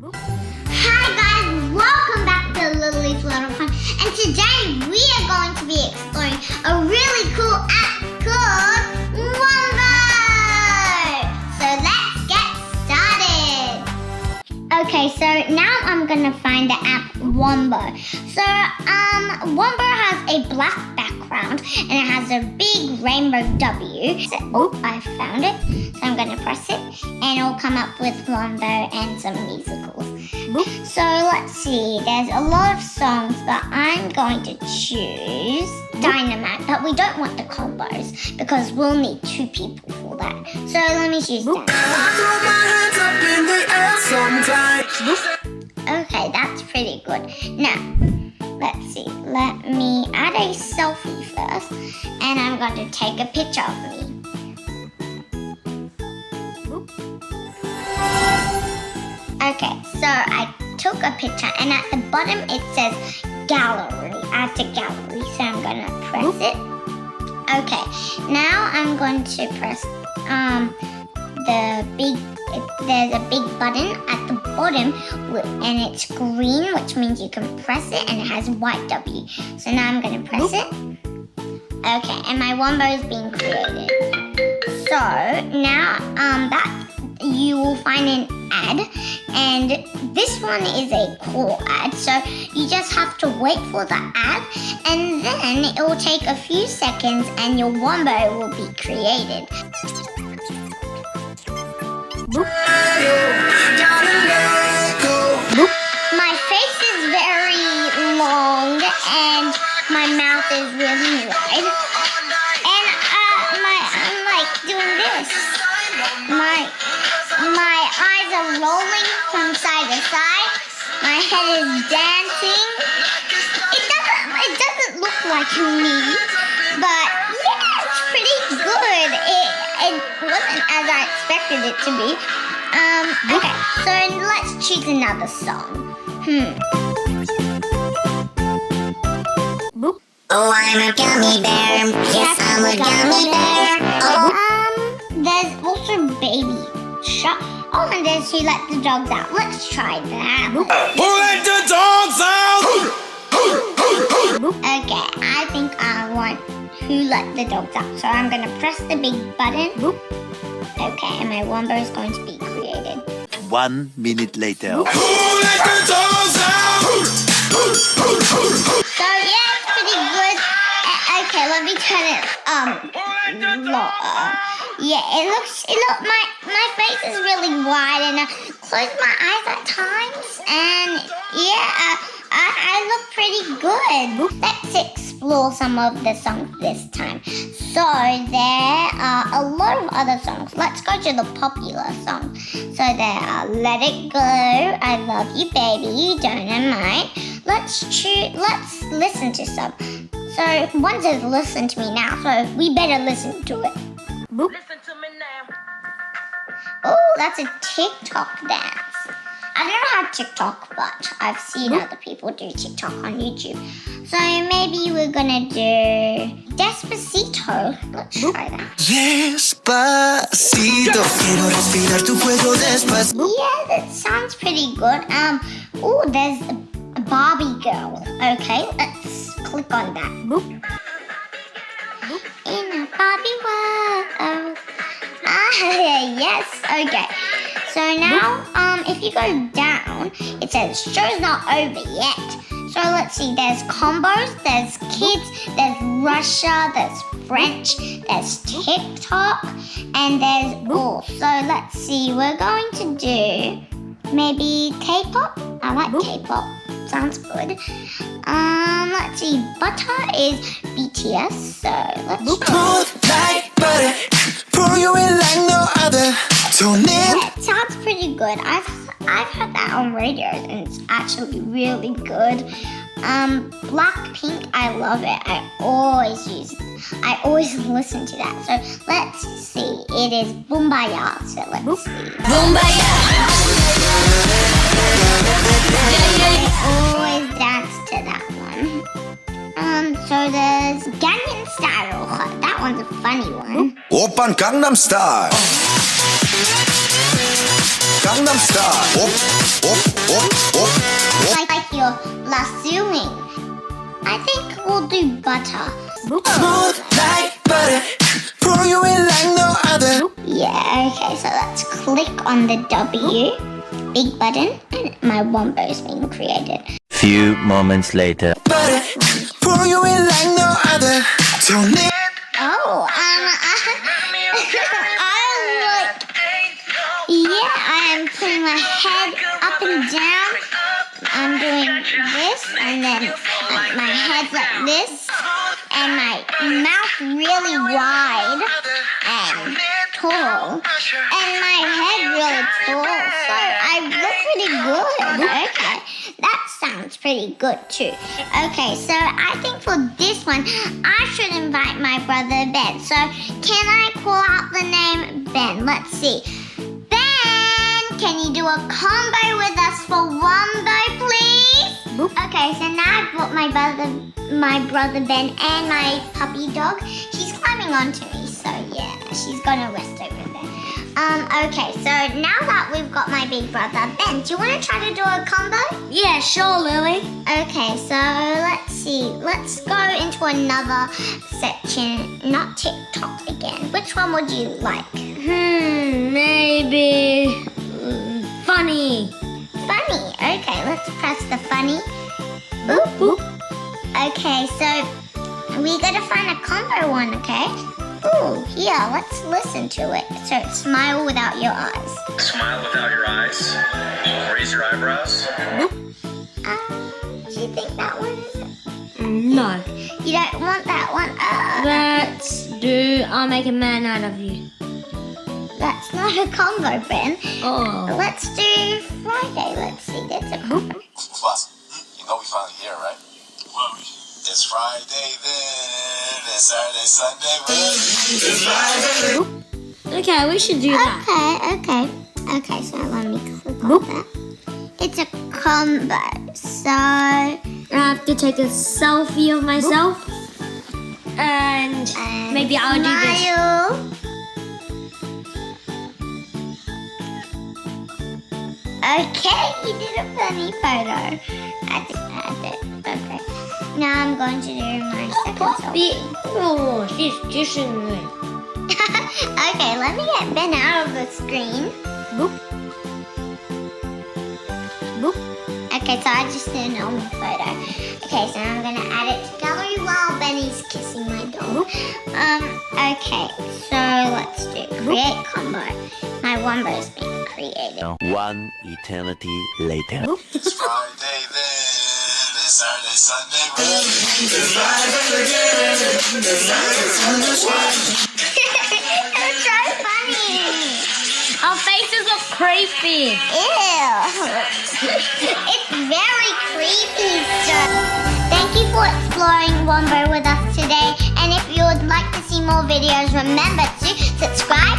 Hi guys, welcome back to Lily's Little Fun, and today we are going to be exploring a really cool app called Wombo. So let's get started. Okay, so now I'm gonna find the app Wombo. So Wombo has a black background and it has a big rainbow W. So, I found it. So I'm gonna press it and it'll come up with Wombo and some musicals. So let's see, there's a lot of songs, but I'm going to choose Dynamite, but we don't want the combos because we'll need 2 people for that. So let me choose Dynamite. Okay, that's pretty good. Now, let's see, let me add a selfie first, and I'm going to take a picture of me. Okay, so I took a picture and at the bottom it says gallery, add to gallery. So I'm gonna press it. Okay, now I'm going to press there's a big button at the bottom and it's green, which means you can press it and it has white W. So now I'm gonna press it. Okay, and my Wombo is being created. So now that you will find an ad, and this one is a cool ad, so you just have to wait for the ad and then it will take a few seconds and your Wombo will be created. My face is very long and my mouth is really wide, and I'm like doing this. My eyes are rolling from side to side. My head is dancing. It doesn't look like me, but yeah, it's pretty good. It wasn't as I expected it to be. Okay, so let's choose another song. Oh, I'm a gummy bear. Yes, I'm a gummy bear. There's also Baby Shark. Oh, and there's Who Let the Dogs Out. Let's try that. Who let the dogs out? Okay, I think I want Who Let the Dogs Out. So I'm going to press the big button. Okay, and my Wombo is going to be created. 1 minute later. Who let the dogs out? So yeah, it's pretty good. Okay, let me turn it lower. Yeah, my face is really wide and I close my eyes at times, and yeah, I look pretty good. Let's explore some of the songs this time. So there are a lot of other songs. Let's go to the popular songs. So there are Let It Go, I Love You Baby, You Dynamite. Let's listen to some. So one says listen to me now, so we better listen to it. Listen to me now. Oh, that's a TikTok dance. I've never had TikTok, but I've seen other people do TikTok on YouTube. So maybe we're gonna do Despacito. Let's try that. Despacito, quiero respirar tu cuello despacito. Yeah, that sounds pretty good. Oh, there's a Barbie girl. Okay, let's click on that. In a Barbie world. Yes, okay. So now, if you go down, it says show's not over yet. So let's see, there's combos, there's kids, there's Russia, there's French, there's TikTok, and there's all. So let's see, we're going to do maybe K-pop. I like K-pop. Sounds good. Let's see, Butter is BTS, so let's try. Smooth like butter, pour you in like no other. Tune in. Yeah, it sounds pretty good. I've heard that on radio and it's actually really good. Blackpink, I love it. I always listen to that. So let's see. It is Boombayah. So let's see. I always dance to that one. So there's Gangnam Style. That one's a funny one. Oppan Gangnam Style. Gangnam Style. Like you're lassoing. I think we'll do butter. Smooth like butter. Pour you in like no other. Yeah, okay, so let's click on the W, big button, and my Wombo's been created. Few moments later. Butter. Pour you in like no other. Don't need. Oh, I am putting my head up and down. I'm doing this, and then my head's like this, and my mouth really wide and tall, and my head really tall. So I look pretty good. Okay, that sounds pretty good too. Okay, so I think for this one, I should invite my brother Ben. So can I call out the name Ben? Let's see. Ben, can you do a combo with us for Wombo, please? Okay, so now I've brought my brother Ben and my puppy dog. She's climbing onto me, so yeah, she's gonna rest over there. Okay, so now that we've got my big brother Ben, do you want to try to do a combo? Yeah, sure, Lily. Okay, so let's see. Let's go into another section, not TikTok again. Which one would you like? Maybe funny. Funny. Okay, let's press the funny. Boop, boop. Okay, so we gotta find a combo one, okay? Ooh, here, let's listen to it. So smile without your eyes. Smile without your eyes. Raise your eyebrows. Do you think that one is it? No. You don't want that one? Let's do I'll make a man out of you. That's not a combo, Ben. Oh. Let's do Friday. Let's see, that's a combo. Plus, you know we finally here, right? Well, it's Friday then, it's Saturday, Sunday, Okay, we should do that. Okay, so let me click on that. It's a combo, so... I have to take a selfie of myself. And maybe I'll do this. Smile. Okay, you did a funny photo. Add it. Okay. Now I'm going to do my second selfie. Oh, she's kissing me. Okay, let me get Ben out of the screen. Boop. Boop. Okay, so I just did a normal photo. Okay, so I'm gonna add it to gallery while Benny's kissing my dog. Okay, so let's do create combo. My Wombo's been created. One eternity later. It's Friday then, it's Saturday, Sunday, It's so funny. Our faces look creepy. Ew. It's very creepy stuff. Thank you for exploring Wombo with us today. And if you would like to see more videos, remember to subscribe,